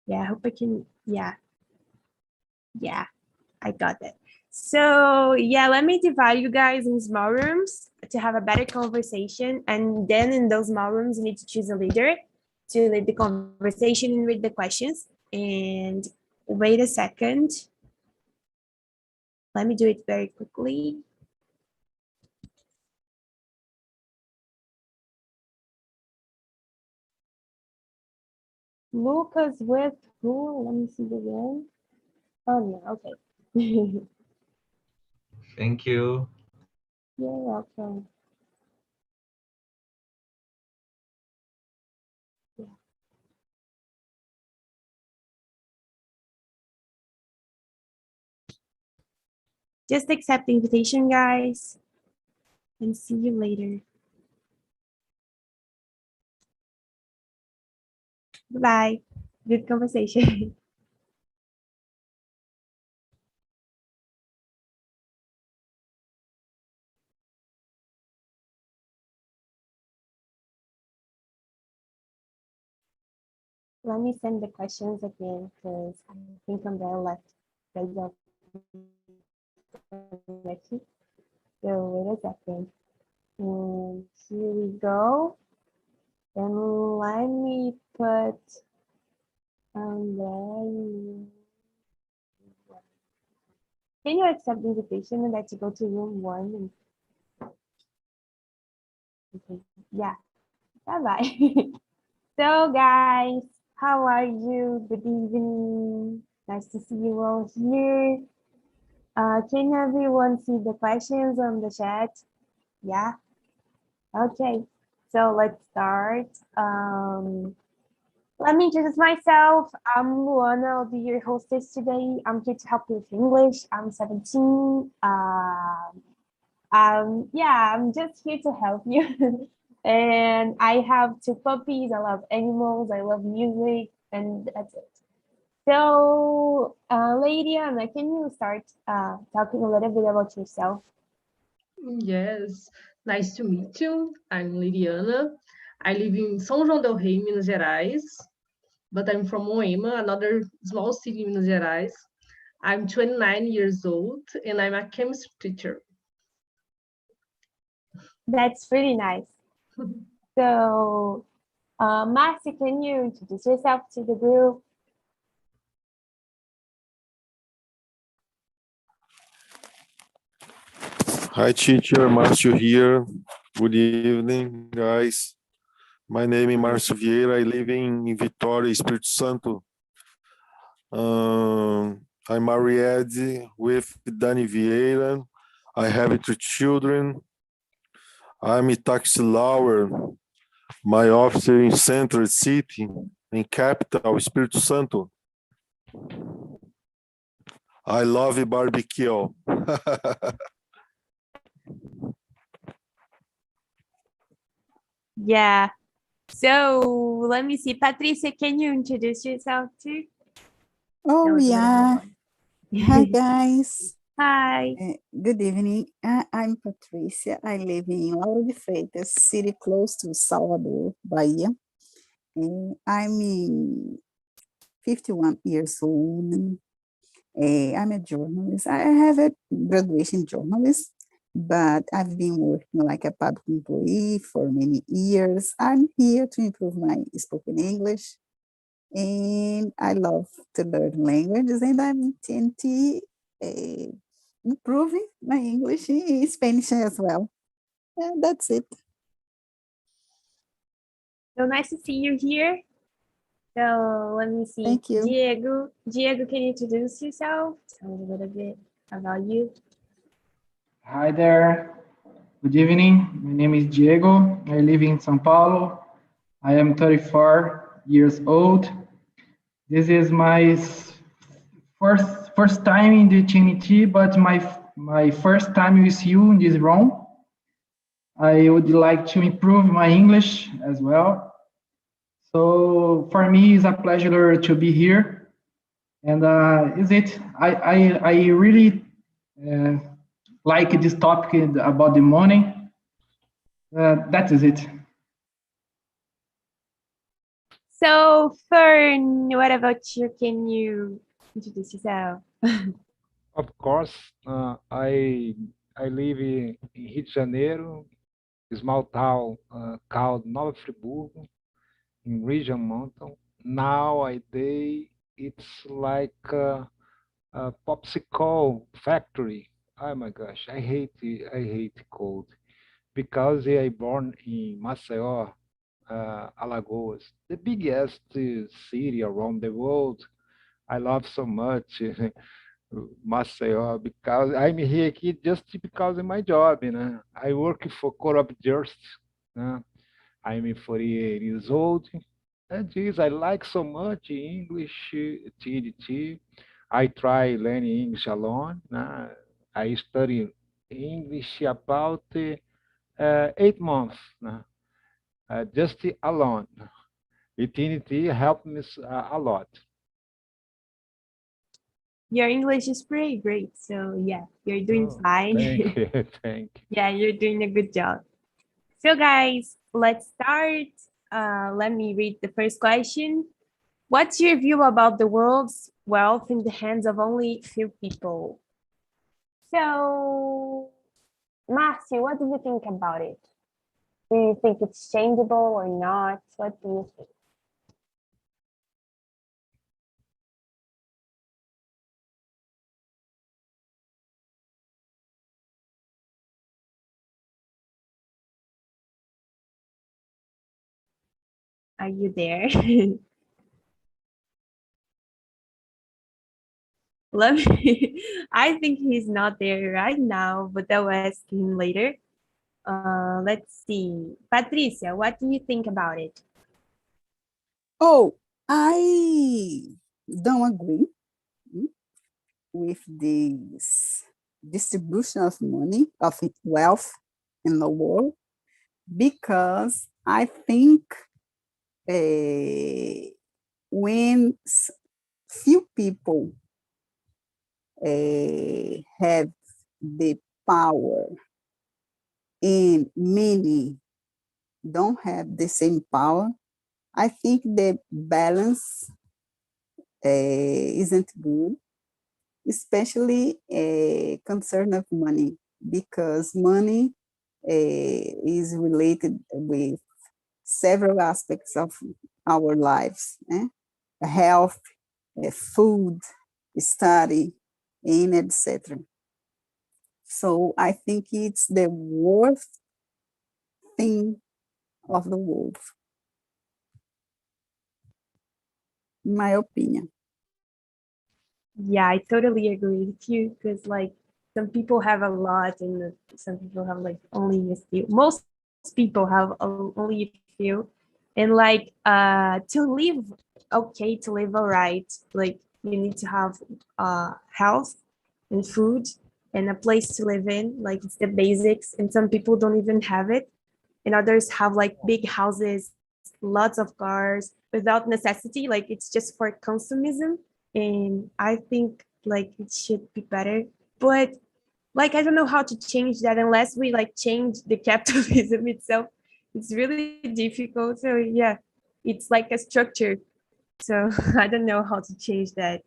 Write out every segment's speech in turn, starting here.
Yeah, I hope I can, yeah, I got it. So yeah, let me divide you guys in small rooms to have a better conversation. And then in those small rooms, you need to choose a leader to lead the conversation and read the questions. And wait a second. Let me do it very quickly. Lucas with who? Let me see again. Oh, yeah, okay. Thank you. You're welcome. Yeah. Just accept the invitation, guys, and see you later. Bye-bye. Good conversation. Let me send the questions again because I think I'm there left. So wait a second. And here we go. Then let me put there. Can you accept the invitation and let you go to room 1? Okay. Yeah. Bye-bye. So guys, how are you? Good evening. Nice to see you all here. Can everyone see the questions on the chat? Yeah. Okay. So let's start. Let me introduce myself. I'm Luana. I'll be your hostess today. I'm here to help you with English. I'm 17. Yeah, I'm just here to help you. And I have 2 puppies. I love animals. I love music, and that's it. So, Lady Anna, can you start talking a little bit about yourself? Yes, nice to meet you. I'm Liliana. I live in São João del Rei, Minas Gerais, but I'm from Moema, another small city in Minas Gerais. I'm 29 years old and I'm a chemistry teacher. That's really nice. So, Marcy, can you introduce yourself to the group? Hi, teacher. Marcio here. Good evening, guys. My name is Marcio Vieira. I live in Vitória, Espírito Santo. I'm married with Dani Vieira. I have 3 children. I'm a taxi lawyer. My office in Central City, in capital, Espírito Santo. I love barbecue. Yeah. So let me see. Patricia, can you introduce yourself too? Oh, yeah. Hi, guys. Hi. Good evening. I'm Patricia. I live in Lauro de Freitas, city close to Salvador, Bahia. I'm 51 years old. I'm a journalist. I have a graduation in journalism, but I've been working like a public employee for many years. I'm here to improve my spoken English, and I love to learn languages, and I'm intending improving my English in Spanish as well. And that's it. So nice to see you here. So let me see. Thank you. Diego, can you introduce yourself? Tell us a little bit about you. Hi there. Good evening. My name is Diego. I live in São Paulo. I am 34 years old. This is my first time in the TNT, but my first time with you in this room. I would like to improve my English as well. So for me, it's a pleasure to be here. And is it? I really like this topic about the money. That is it. So, Fern, what about you? Can you introduce yourself? Of course, I live in Rio de Janeiro, a small town called Nova Friburgo in Region Mountain. Nowadays, it's like a popsicle factory. Oh my gosh, I hate it. I hate cold because I born in Maceió, Alagoas, the biggest city around the world. I love so much Maceió because I'm here aqui just because of my job, I work for Corrupt Just, I'm 48 years old. And geez, I like so much English, TDT. I try learning English alone. I study English about 8 months, just alone. TDT helped me a lot. Your English is pretty great. So, yeah, you're doing fine. Thank you. Thank you. Yeah, you're doing a good job. So, guys, let's start. Let me read the first question. What's your view about the world's wealth in the hands of only few people? So, Marcio, what do you think about it? Do you think it's changeable or not? What do you think? Are you there? Let me, I think he's not there right now, but I'll ask him later. Let's see. Patricia, what do you think about it? Oh, I don't agree with this distribution of money, of wealth in the world, because I think when few people have the power and many don't have the same power, I think the balance isn't good, especially concern of money, because money is related with several aspects of our lives, health, food, study, and etc. So I think it's the worst thing of the world, in my opinion. Yeah, I totally agree with you because like some people have a lot and some people have like only a few. Most people have only a few. And like to live okay, to live all right, like you need to have health and food and a place to live in, like it's the basics. And some people don't even have it. And others have like big houses, lots of cars without necessity, like it's just for consumism. And I think like it should be better, but like I don't know how to change that unless we like change the capitalism itself. It's really difficult. So yeah, it's like a structure, so I don't know how to change that.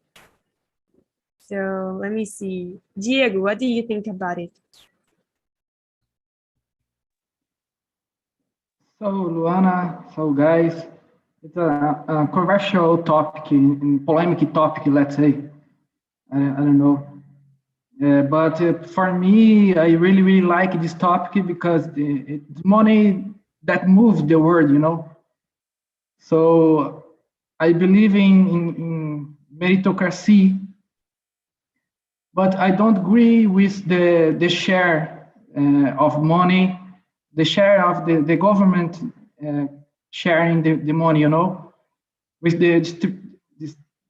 So let me see, Diego, what do you think about it? So, Luana, so guys, it's a controversial topic, polemic topic, let's say. I don't know. But for me, I really, really like this topic because it's money that moves the world, So I believe in meritocracy, but I don't agree with the share of money, the share of the government sharing the money, with the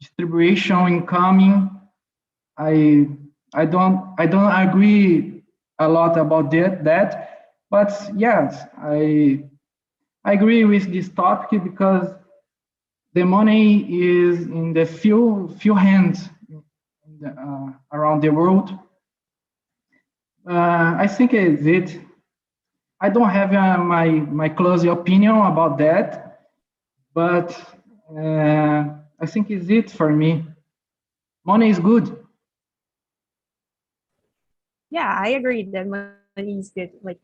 distribution incoming. I don't agree a lot about that, but yes, I agree with this topic because the money is in the few hands around the world. I think it's it. I don't have my close opinion about that, but I think is it for me. Money is good. Yeah, I agree that money is good. Like,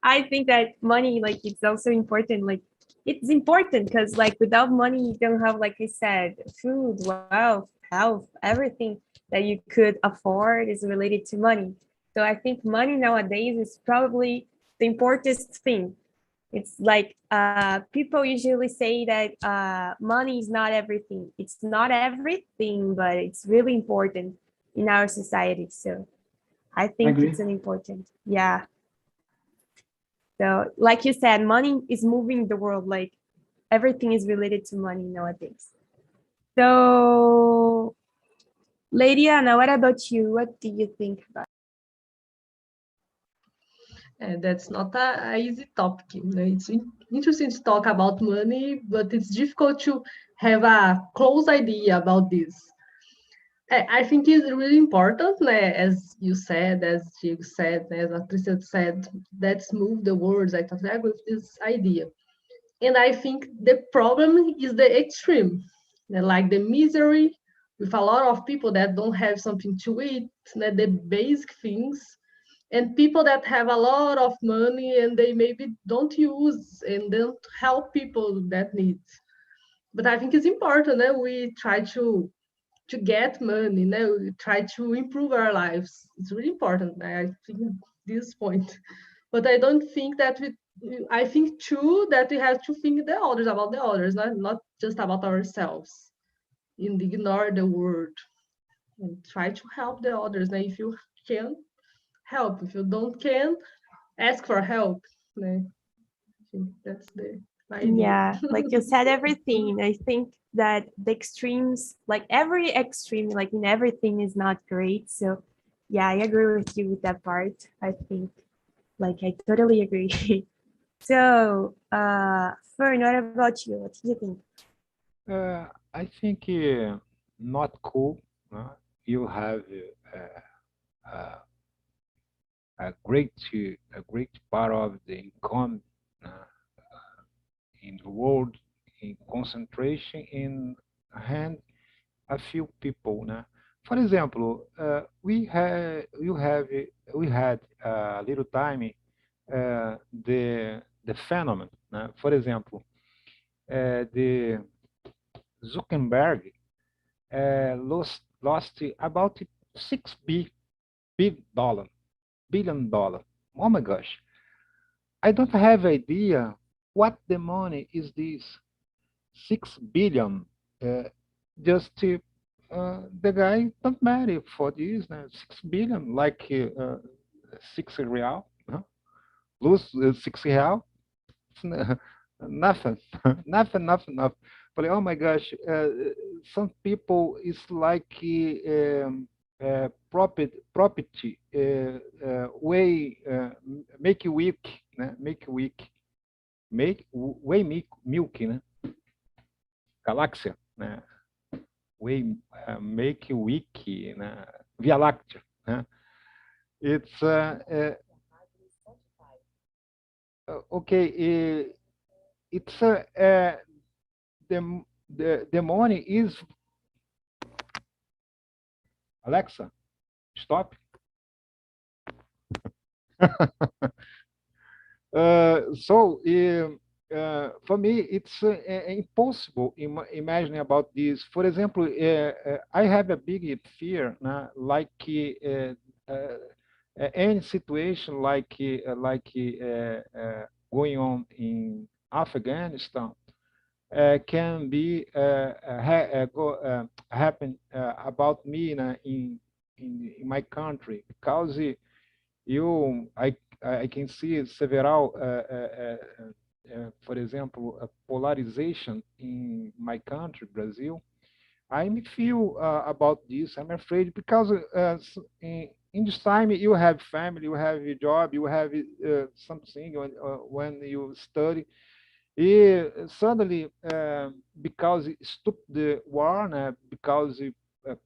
I think that money, like, it's also important. Like, it's important because, like, without money, you don't have, like I said, food, wealth, health, everything that you could afford is related to money. So I think money nowadays is probably the important thing. It's like people usually say that money is not everything. It's not everything, but it's really important in our society. So I I think agree. it's an important, yeah. So like you said, money is moving the world. Like everything is related to money nowadays. So, Lady Anna, what about you? What do you think about? And that's not a easy topic. It's interesting to talk about money, but it's difficult to have a close idea about this. I think it's really important, as you said, as Diego said, as Patricia said, let's move the words. I totally agree with this idea. And I think the problem is the extreme, like the misery with a lot of people that don't have something to eat, the basic things, and people that have a lot of money and they maybe don't use and don't help people that need. But I think it's important that we try to get money, we try to improve our lives. It's really important. I think this point. But I don't think that I think too that we have to think the others about the others, not just about ourselves. And ignore the word and try to help the others. Now, if you can help, if you don't can, ask for help. I think that's the idea. Yeah, like you said, everything. I think that the extremes, like every extreme, like in everything is not great. So yeah, I agree with you with that part. I think like I totally agree. So Fern, what about you? What do you think? I think not cool. You have uh, a great part of the income in the world in concentration in hand a few people. For example, we had a little time the phenomenon. For example, the Zuckerberg lost about $6 billion. Oh my gosh! I don't have idea what the money is this 6 billion. Uh, just the guy don't matter for this 6 billion like 6 real. Huh? Lose 6 real. Nothing, nothing. But oh my gosh, some people is like property way make you weak, make you weak, way milky, galáxia, way make you weak, Via Láctea. It's okay. It's the money is Alexa, stop. So for me, it's impossible imagining about this. For example, I have a big fear, like any situation like going on in Afghanistan can be happen about me in my country because you I can see several for example a polarization in my country Brazil. I feel about this. I'm afraid because in this time you have family, you have a job, you have something when you study. Suddenly, because stop the war, because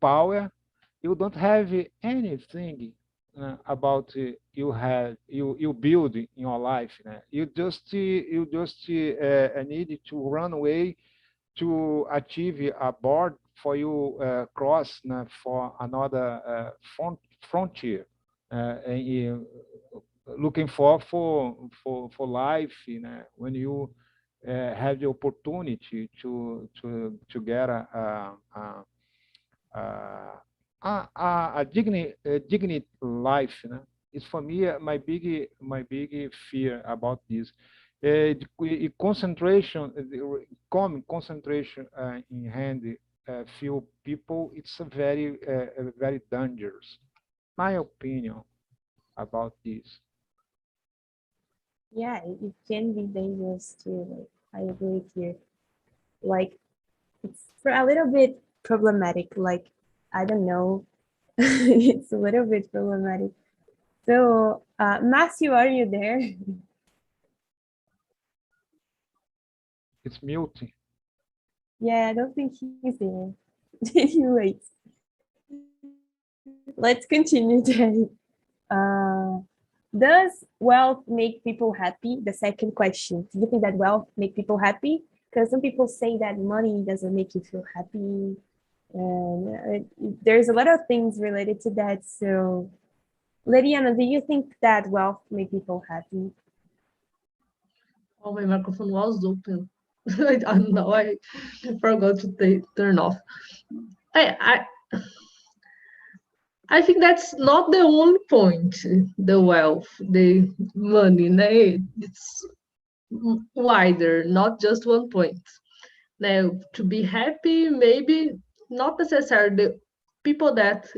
power, you don't have anything about you build in your life. You just need to run away to achieve a board for you cross for another frontier, looking for life, when you have the opportunity to get a dignity life. It's for me my big fear about this. Concentration, common concentration in hand few people. It's a very dangerous. My opinion about this. Yeah, it can be dangerous too. Like, I agree with you. Like, it's a little bit problematic. Like, I don't know. It's a little bit problematic. So, Matthew, are you there? It's mute. Yeah, I don't think he's there. Anyways, let's continue then. Does wealth make people happy? The second question. Do you think that wealth make people happy? Because some people say that money doesn't make you feel happy. And there's a lot of things related to that. So, Leriana, do you think that wealth make people happy? Oh, my microphone was open. Now I forgot to turn off. I think that's not the only point, the wealth, the money. It's wider, not just one point. Now, to be happy, maybe not necessarily the people that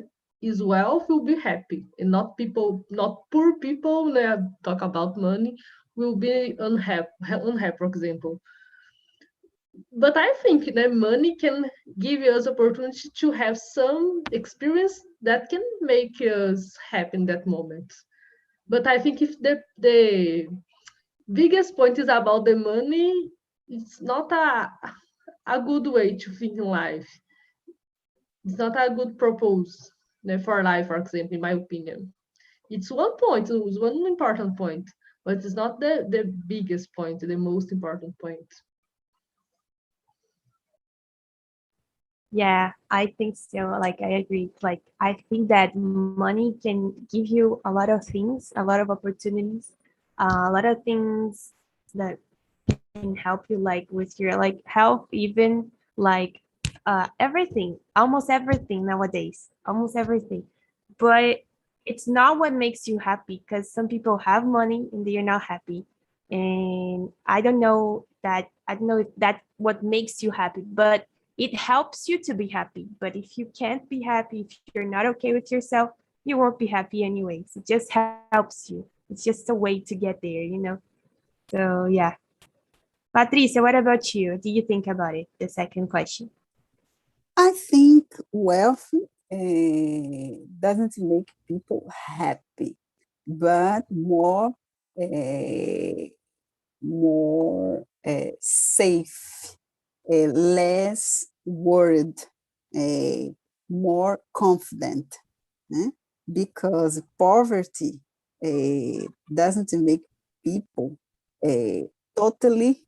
is wealth will be happy, and not poor people. Talk about money will be unhappy, for example. But I think that money can give us opportunity to have some experience that can make us happy in that moment. But I think if the biggest point is about the money, it's not a good way to think in life. It's not a good purpose for life, for example, in my opinion. It's one point, it's one important point, but it's not the biggest point, the most important point. Yeah, I think so. Like, I agree. Like, I think that money can give you a lot of things, a lot of opportunities, a lot of things that can help you, like with your like health, even like everything, almost everything nowadays, almost everything. But it's not what makes you happy, because some people have money and they are not happy. And I don't know if that's what makes you happy, but it helps you to be happy. But if you can't be happy, if you're not okay with yourself, you won't be happy anyways. It just helps you. It's just a way to get there. So yeah. Patricia, what about you? What do you think about it? The second question. I think wealth doesn't make people happy, but more safe, less worried, more confident, because poverty doesn't make people totally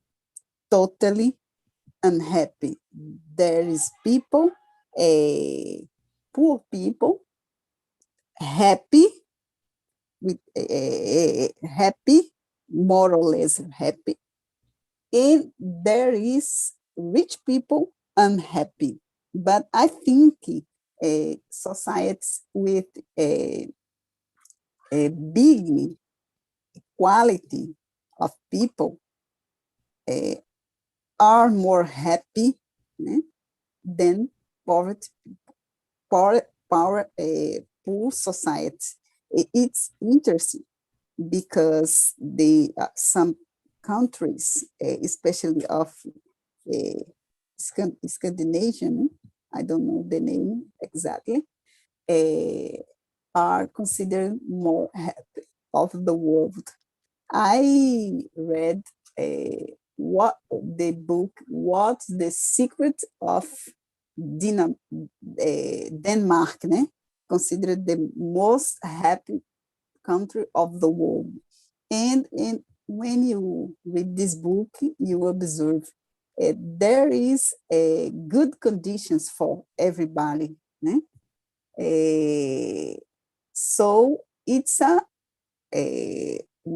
unhappy. There is people, poor people, happy, with happy, more or less happy, and there is rich people unhappy. But I think societies with a big quality of people are more happy than poverty, poor society. It's interesting because some countries, especially of Scandinavian, I don't know the name exactly, are considered more happy of the world. I read what the book, What's the Secret of Denmark, considered the most happy country of the world. And when you read this book, you observe there is good conditions for everybody. Né? So it's a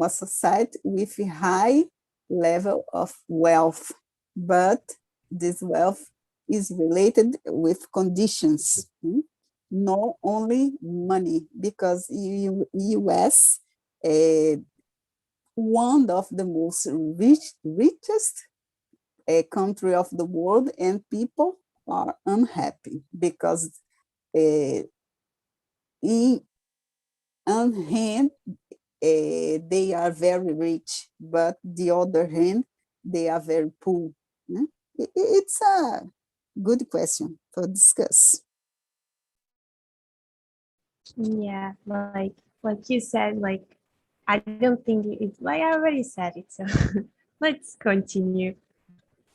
society with a high level of wealth, but this wealth is related with conditions, not only money, because US, one of the most richest country of the world, and people are unhappy because in one hand, they are very rich, but the other hand, they are very poor. Né? It's a good question to discuss. Yeah, like you said, like I don't think it's like I already said it, so let's continue.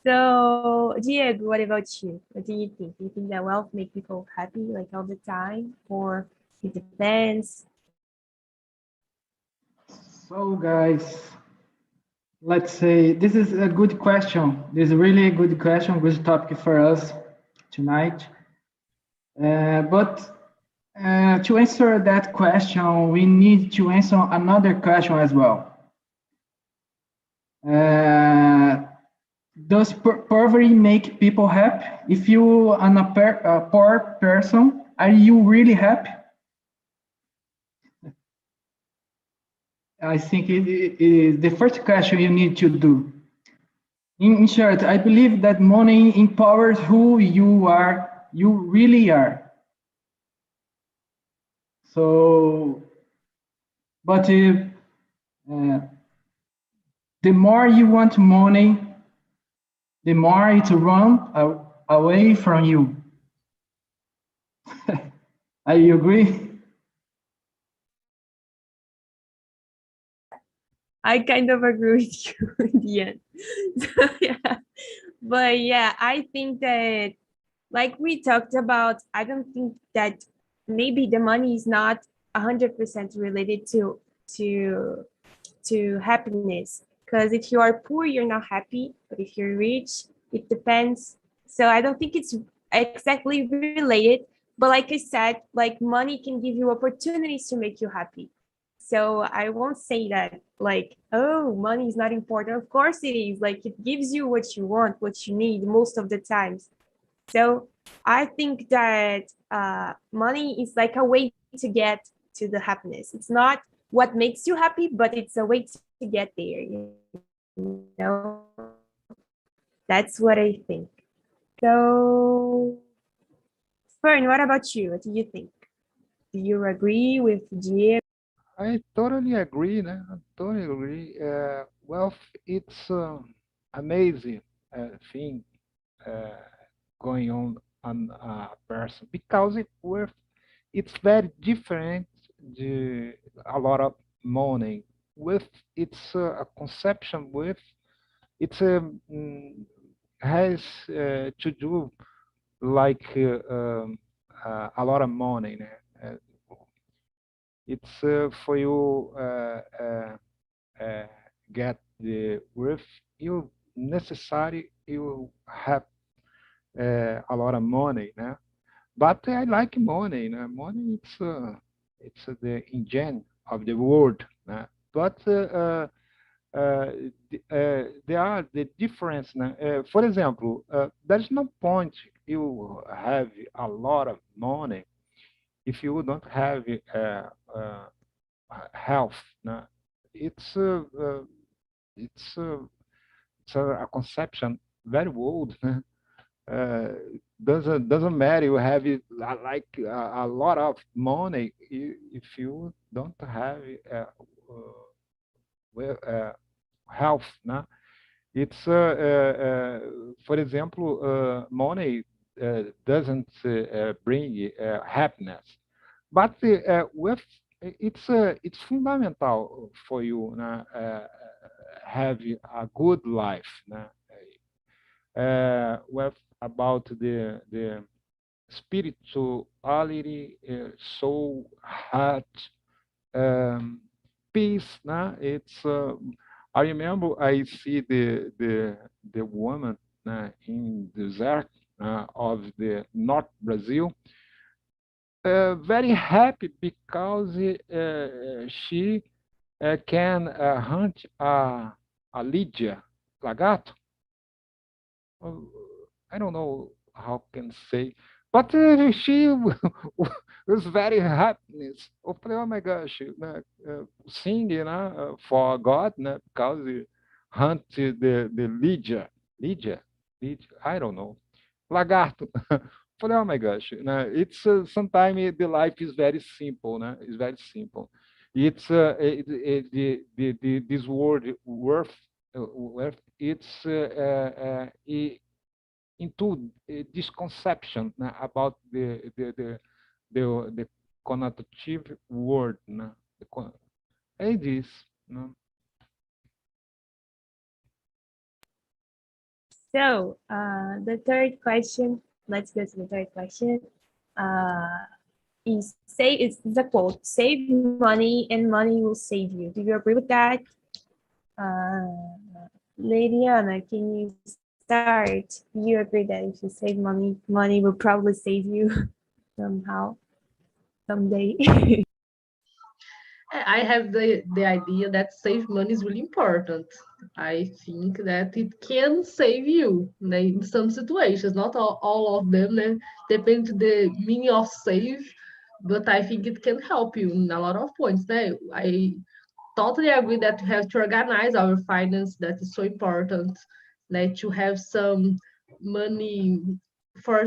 So Diego, what about you? What do you think? Do you think that wealth make people happy like all the time, or it depends? So guys, let's say this is a good question. This is really a good question, good topic for us tonight. But to answer that question, we need to answer another question as well. Does poverty make people happy? If you are a poor person, are you really happy? I think it is the first question you need to do. In short, I believe that money empowers who you are, you really are. So, but the more you want money, the more it runs away from you. I agree. I kind of agree with you in the end. So, yeah. But yeah, I think that like we talked about, I don't think that maybe the money is not 100% related to happiness. Because if you are poor, you're not happy. But if you're rich, it depends. So I don't think it's exactly related. But like I said, like money can give you opportunities to make you happy. So I won't say that like, oh, money is not important. Of course it is. Like it gives you what you want, what you need most of the times. So I think that money is like a way to get to the happiness. It's not what makes you happy, but it's a way to get there. You know, that's what I think. So, Fern, what about you? What do you think? Do you agree with Diego? I totally agree. Né? I totally agree. Wealth, it's amazing thing going on a person because it's very different to a lot of money. With it's a conception with it's has to do like a lot of money. Né? It's for you get the worth you necessary you have a lot of money, né? But I like money. Né? Money it's the engine of the world. Né? But there are the difference. Né? For example, there's no point you have a lot of money if you don't have health. Né? It's it's a conception very old. Né? Doesn't matter you have like a lot of money if you don't have health. Né? It's for example, money doesn't bring happiness, but with it's fundamental for you have a good life. With about the spirituality, soul, heart, peace. It's I remember I see the woman in the desert of the North Brazil. Very happy because she can hunt a Lydia lagarto. I don't know how can say, but she was very happiness. Eu falei, oh my gosh, sing, for God, because he hunt the Lydia, I don't know, lagarto. Falei, oh my gosh, it's sometimes the life is very simple, it's very simple. It's this word worth, it's into this conception about the connotative word. It is. So the third question, let's go to the third question. It's a quote, save money and money will save you. Do you agree with that? Ladiana, can you start? Do you agree that if you save money, money will probably save you somehow, someday? I have the idea that save money is really important. I think that it can save you in some situations, not all of them, depend the meaning of save, but I think it can help you in a lot of points. I totally agree that we have to organize our finance, that is so important, to have some money for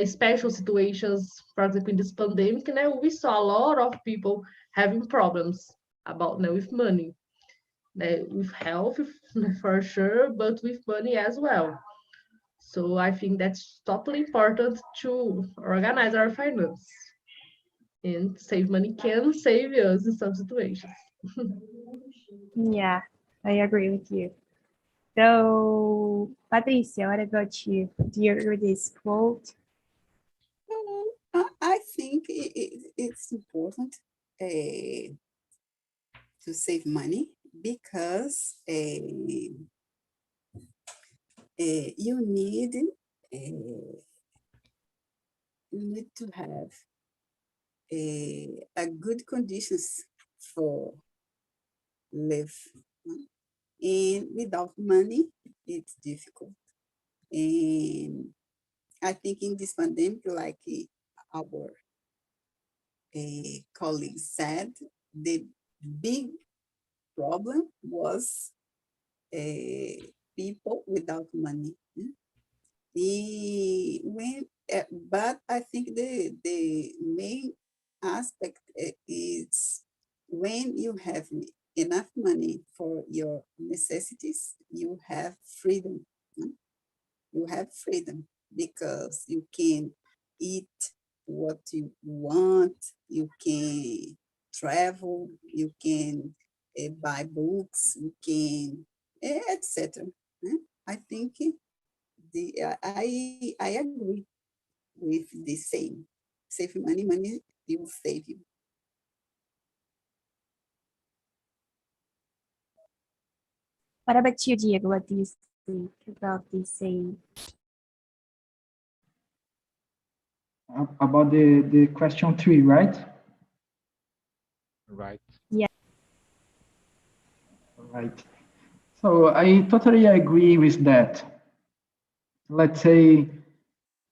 special situations. For example, in this pandemic, we saw a lot of people having problems about with money, with health for sure, but with money as well. So I think that's totally important to organize our finance, and save money can save us in some situations. Yeah, I agree with you. So, Patricia, what about you? Do you agree with this quote? I think it's important to save money because you need to have a good conditions for live. And without money, it's difficult. And I think in this pandemic, like our colleague said, the big problem was people without money. But I think the main aspect is when you have enough money for your necessities, you have freedom. You have freedom because you can eat what you want, you can travel, you can buy books, you can, etc. I think I agree with the same. Save money, money will save you. What about you, Diego? What do you think about this saying? About the question 3, right? Right. Yeah. Right. So I totally agree with that. Let's say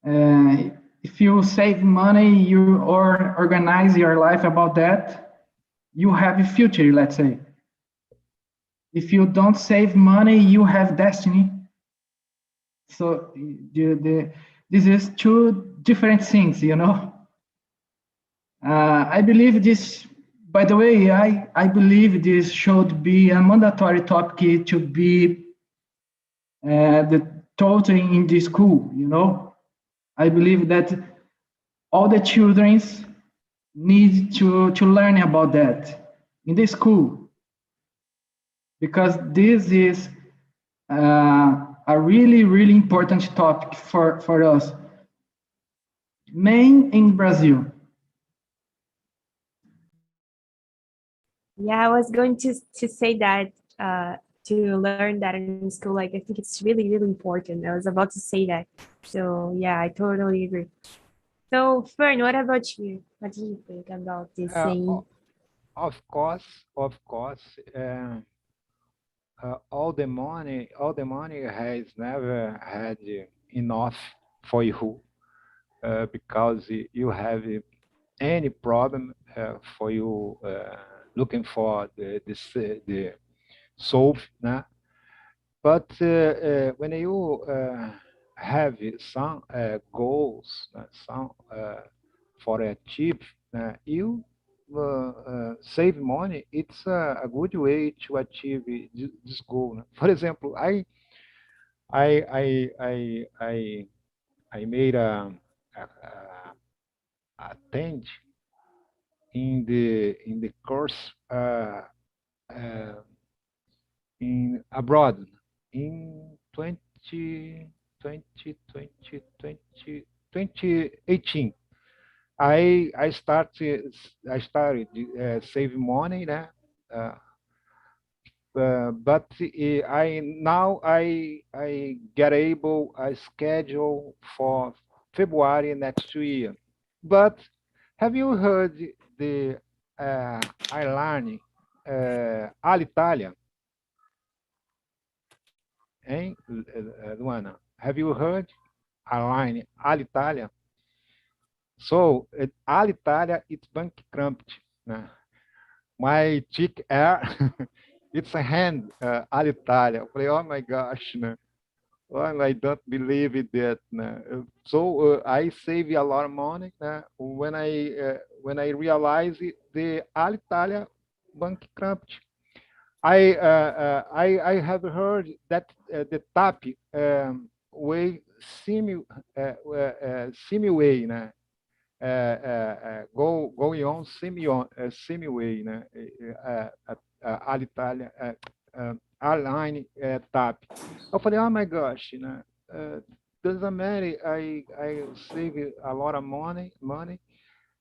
if you save money, or organize your life about that, you have a future, let's say. If you don't save money, you have destiny. So this is two different things, I believe this, by the way, I believe this should be a mandatory topic to be taught in the school, I believe that all the children need to learn about that in the school, because this is a really, really important topic for us, main in Brazil. Yeah, I was going to say that to learn that in school. Like I think it's really, really important. I was about to say that. So yeah, I totally agree. So Fern, what about you? What do you think about this saying? Of course, all the money has never had enough for you because you have any problem for you looking for the solve, né? But when you have some goals, some for achieve, you save money. It's a good way to achieve this goal. For example, I I I I I made a attend in the course in abroad in 2018. I started saving money, né? But I get able a schedule for February next year. But have you heard the airline Alitalia? Hein, Luana? Have you heard airline Alitalia? So Alitalia, it's bankrupt. Né? My chick air, it's a hand Alitalia. Eu falei, oh my gosh, né? Oh, I don't believe it that. Né? So I save a lot of money when I realize the Alitalia bankrupt. I have heard that the TAP way semi way, né? Going on semi way, né? Alitalia airline TAP. Eu falei, oh my gosh, né? Doesn't matter. I save a lot of money.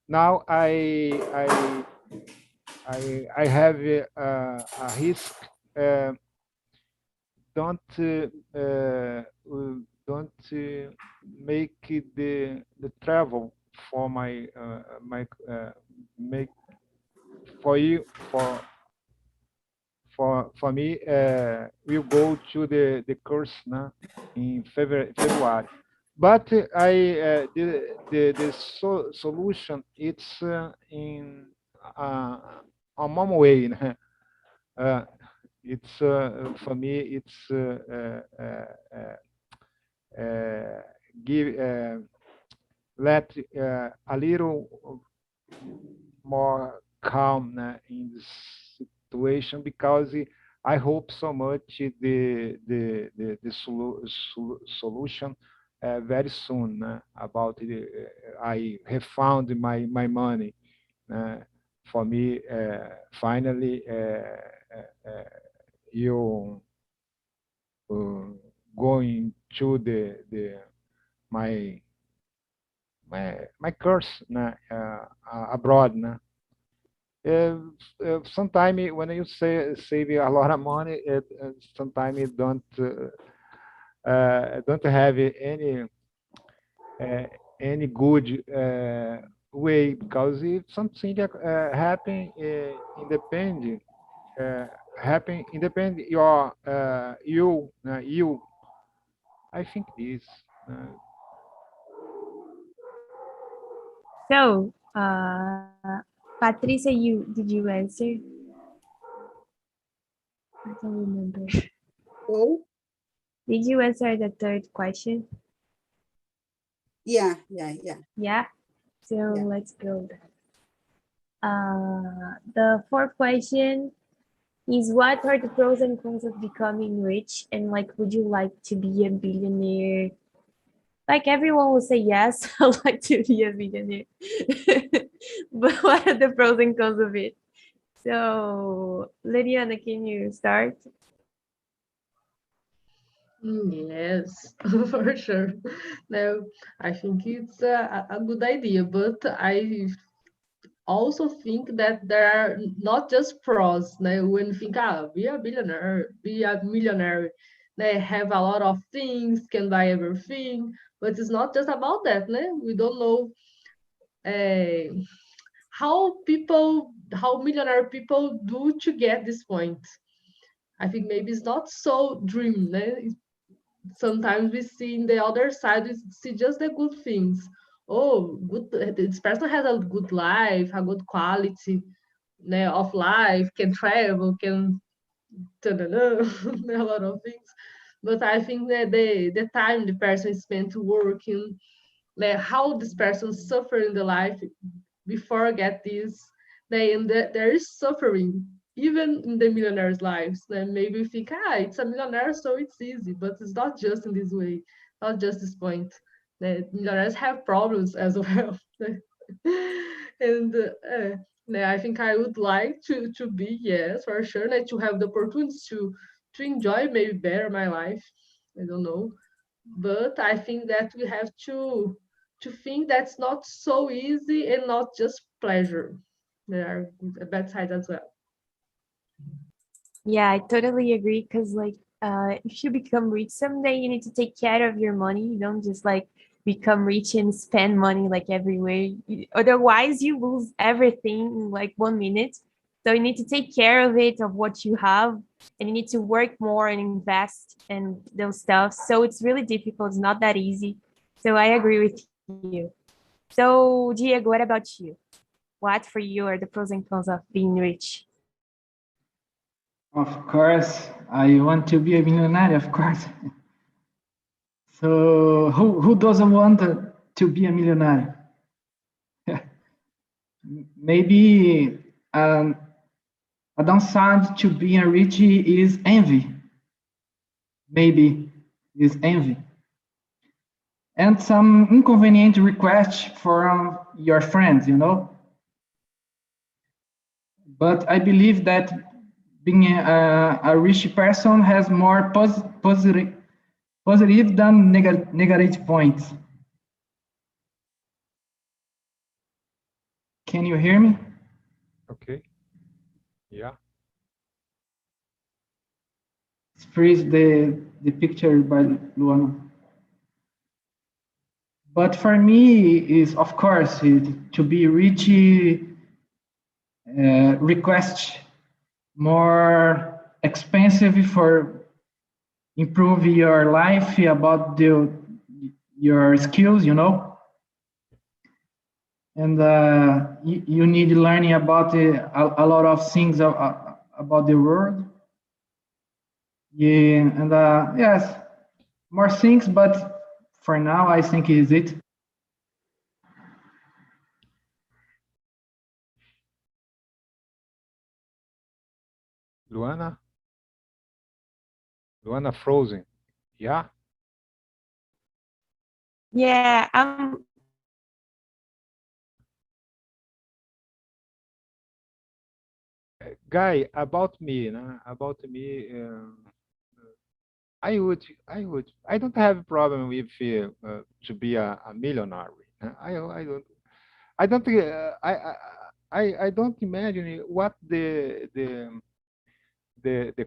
Now I have a risk. Don't make the travel for my make for you for me. We'll go to the course in February. But the solution it's in a mom way. It's for me. It's give let a little more calm in this situation because I hope so much the solution very soon about I have found my money for me finally you going to the my course abroad. Sometimes when you save a lot of money, sometimes you don't have any good way because if something happen independent happen independent your you I think this. So, Patricia, did you answer? I don't remember. Oh, Did you answer the third question? yeah. Yeah. So Yeah. let's go. The fourth question is, what are the pros and cons of becoming rich? And like, would you like to be a billionaire? Like everyone will say yes, I'd like to be a billionaire. But what are the pros and cons of it? So, Liliana, can you start? Yes, for sure. No, I think it's a good idea, but also think that there are not just pros, né? When you think, be a billionaire, be a millionaire, they have a lot of things, can buy everything, but it's not just about that, né? We don't know how millionaire people do to get this point. I think maybe it's not so dream, né? Sometimes we see in the other side, we see just the good things. Oh, good, this person has a good life, a good quality, né, of life, can travel, can a lot of things. But I think that the time the person spent working, like how this person suffered in the life before get this, and there is suffering even in the millionaires' lives. Then maybe you think, it's a millionaire, so it's easy, but it's not just in this way, not just this point. The millionaires have problems as well. And I think I would like to be, yes, for sure, like to have the opportunity to enjoy maybe better my life. I don't know, but I think that we have to think that's not so easy and not just pleasure. There are bad sides as well. Yeah, I totally agree. Because like, if you become rich someday, you need to take care of your money. You don't just like become rich and spend money like everywhere. Otherwise, you lose everything in like 1 minute. So you need to take care of it, of what you have, and you need to work more and invest in those stuff. So it's really difficult. It's not that easy. So I agree with you. So Diego, what about you? What for you are the pros and cons of being rich? Of course, I want to be a millionaire, of course. So who doesn't want to be a millionaire? Maybe a downside to being rich is envy. Maybe is envy. And some inconvenient requests from your friends, But I believe that being a rich person has more positive than negative points. Can you hear me? Okay. Yeah. Freeze the picture by Luana. But for me, is of course to be rich request more expensive for improve your life about your skills, and you need learning about a lot of things about the world. Yeah, and yes, more things, but for now, I think is it. Luana? Luana frozen. Yeah? Yeah, Guy, about me, I don't have a problem with to be a millionaire. I don't, I don't imagine what the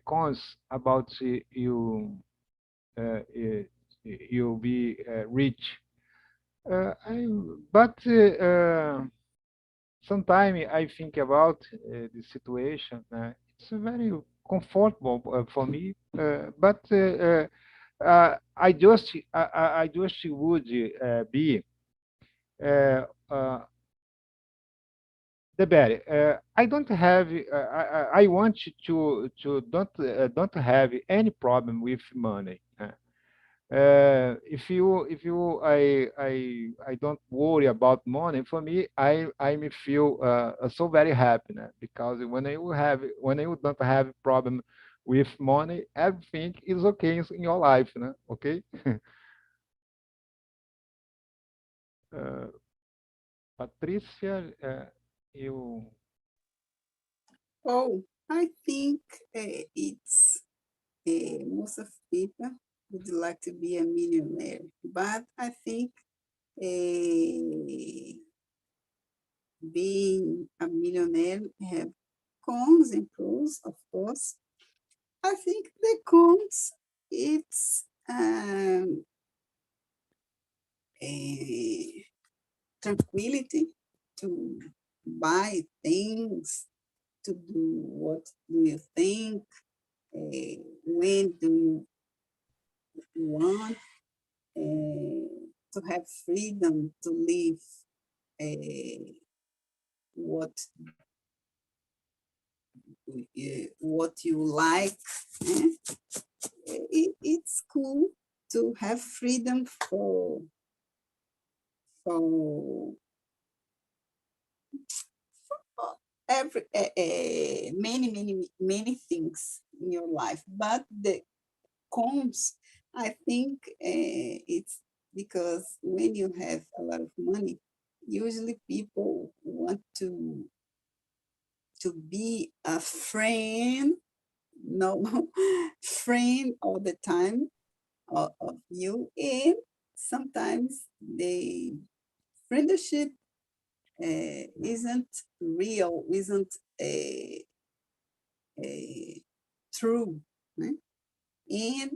cons about you be rich. But sometimes I think about the situation. It's very comfortable for me, but I just would be the better. I don't have. I want to don't have any problem with money. If you I don't worry about money. For me, I may feel so very happy, né? Because when you don't have problem with money, everything is okay in your life, né? Okay. Patrícia, you. Oh, I think it's most of people would like to be a millionaire, but I think being being a millionaire have cons and pros, of course. I think the cons, it's a tranquility to buy things, to do what do you think, when do you want, to have freedom to live what you like. It's cool to have freedom for every many things in your life. But the cons, I think, it's because when you have a lot of money, usually people want to be a friend, no friend all the time of you, and sometimes the friendship isn't real, isn't true. Right? And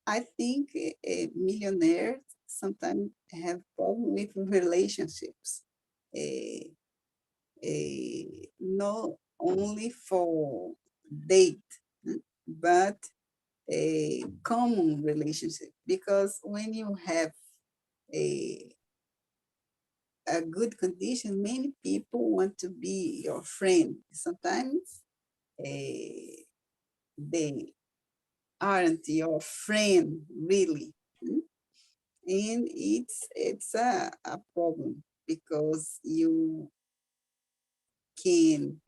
I think millionaires sometimes have problem with relationships, not only for date, but a common relationship. Because when you have a good condition, many people want to be your friend. Sometimes they aren't your friend really. And it's a problem because you can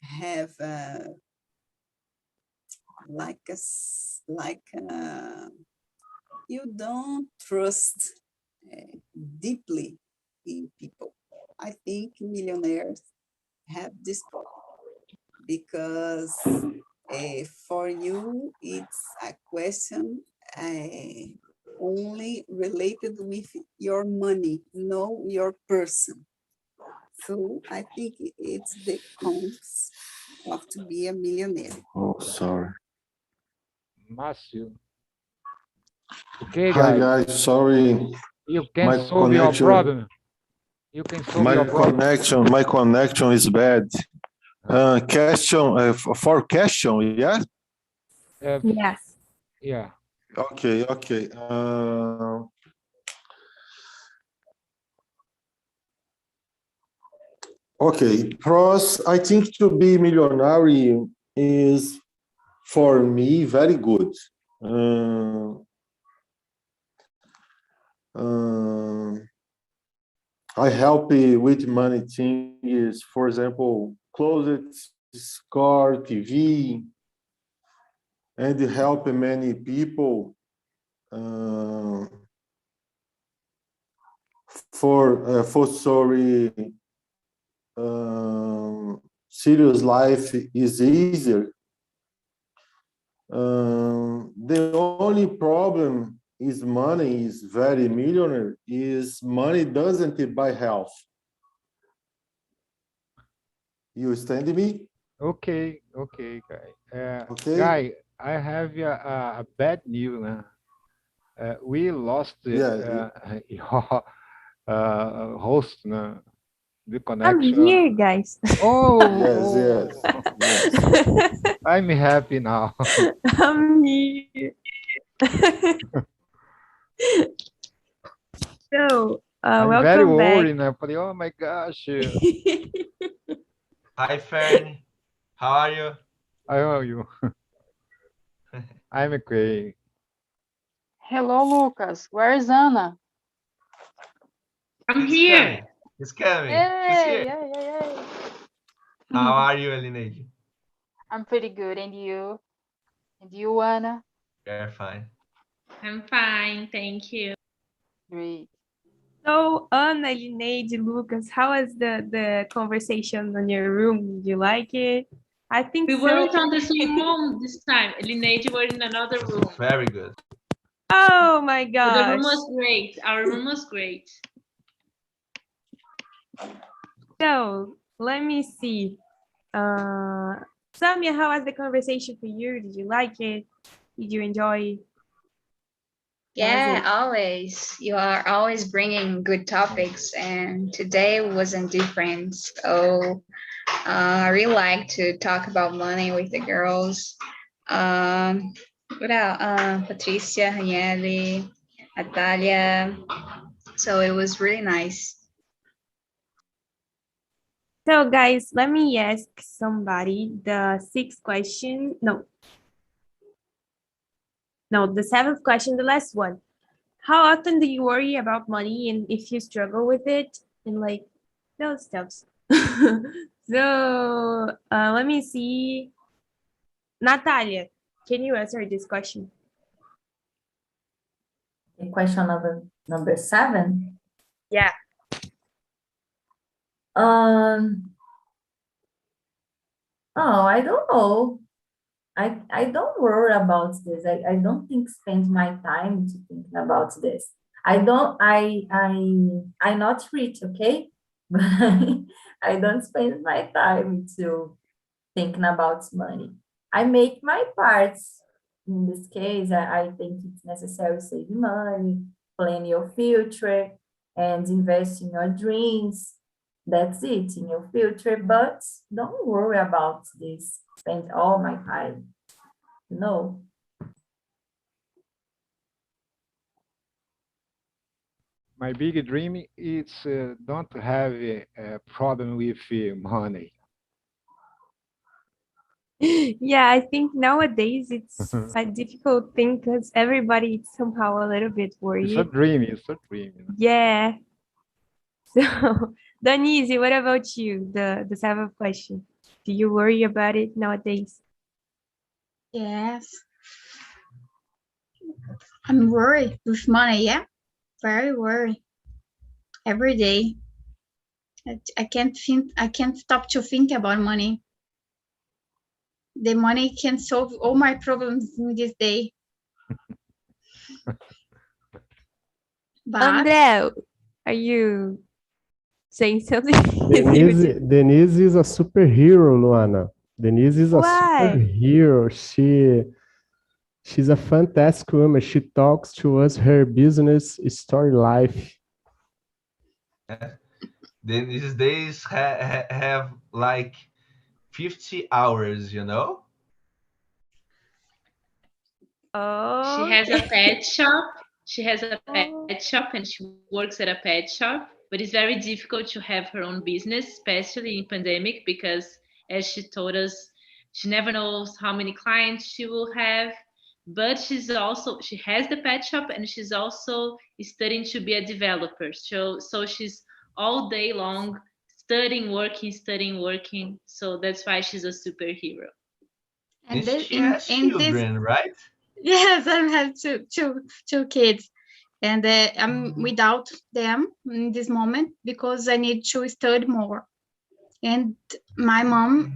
have you don't trust deeply in people. I think millionaires have this problem because for you it's a question only related with your money, no your person. So I think it's the cons of to be a millionaire. Oh, sorry. Márcio. Okay, Hi, guys. guys. Sorry. You My can solve your connection- problem. You can solve your problem. My connection is bad. Question for question, yeah? Yes. Yeah. Okay. Okay, pros, I think to be millionaire is, for me, very good. I help with money things, for example, clothes, car, TV, and help many people for sorry, serious life is easier. The only problem is money is very millionaire is money doesn't buy health. You understand me? Okay, guy. Okay. Guy, I have a bad news. We lost Yeah. your host, the I'm connection. here, guys. Oh, Yes. I'm happy now. I'm here. So, I'm very welcome worried back. now. Oh my gosh. Hi, Fern. How are you? How are you? I'm okay. Hello, Lucas. Where's Anna? I'm He's here. coming. He's coming. She's Hey, here. yay. How are you, Elineide? I'm pretty good. And you? And you, Anna? You're fine. I'm fine, thank you. Great. So, Ana, Lineide, Lucas, how was the conversation on your room? Did you like it? I think We so. weren't on the same room this time. Lineide were in another room. Very good. Oh my But gosh. the room was great. Our room was great. So, So let me see. Samia, how was the conversation for you? Did you like it? Did you enjoy? Yeah, always. You are always bringing good topics, and today wasn't different. So I really like to talk about money with the girls. What else? Patricia, Ranieri, Natalia. So it was really nice. So guys, let me ask somebody the sixth question. No, the seventh question, the last one. How often do you worry about money and if you struggle with it and like those stuffs? So let me see. Natalia, can you answer this question? Question number 7. Yeah. Oh, I don't know. I don't worry about this. I don't think spend my time to thinking about this. I'm not rich, okay? But I don't spend my time to thinking about money. I make my parts. In this case, I think it's necessary save money, plan your future, and invest in your dreams. That's it, in your future. But don't worry about this. Spend all my time. No. My big dream is don't have a problem with money. Yeah, I think nowadays it's a difficult thing because everybody is somehow a little bit worried. It's a dream. It's a dream. Yeah. So, Denise, what about you? The seventh question. Do you worry about it nowadays? Yes. I'm worried with money, yeah. Very worried. Every day. I can't stop to think about money. The money can solve all my problems in this day. But André, are you saying something? Denise is a superhero, Luana. Denise is a Why? superhero. She's a fantastic woman. She talks to us her business story life. Then these days have like 50 hours, you know? Oh. She has a pet shop. She has a pet shop and she works at a pet shop, but it's very difficult to have her own business, especially in pandemic, because as she told us, she never knows how many clients she will have. But she has the pet shop and she's also studying to be a developer. So she's all day long studying, working. So that's why she's a superhero. and She has children, right? Yes, I have two kids, and I'm without them in this moment because I need to study more. And my mom,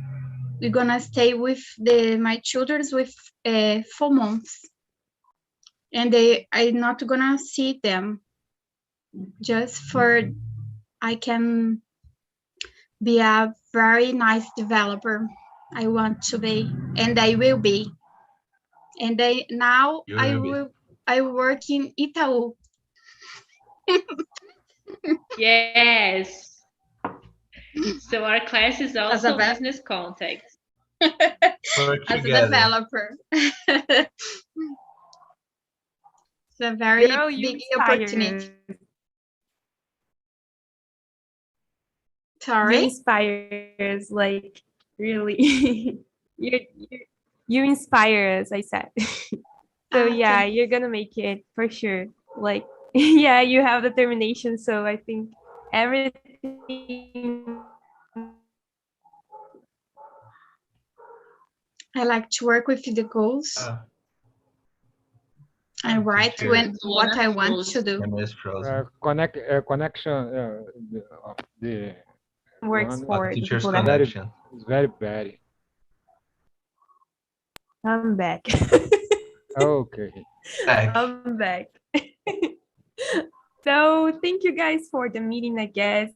we're gonna stay with my children with 4 months, and I'm not gonna see them just for I can be a very nice developer. I want to be, and I will be. And I work in Itaú. Yes. So our class is also business context. As a developer. It's a very big opportunity. Sorry? You inspire us, like, really. you inspire us, I said. So yeah, you're gonna make it for sure. Like, yeah, you have determination, so I think everything. I like to work with the goals. I write what I want to do. Connection. The works for teacher's people that connection. It's very bad. I'm back. Okay. I'm back. So thank you guys for the meeting, I guess.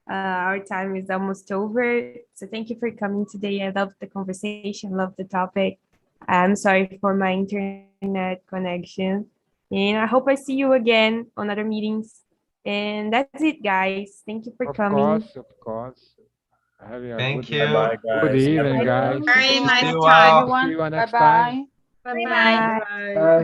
Our time is almost over. So thank you for coming today. I love the conversation, love the topic. I'm sorry for my internet connection. And I hope I see you again on other meetings. And that's it, guys. Thank you for coming. Of course. Have a Thank good, you. Bye, guys. good evening, guys. Very nice you time, all. everyone. See you next Bye time. bye. Bye-bye. Bye.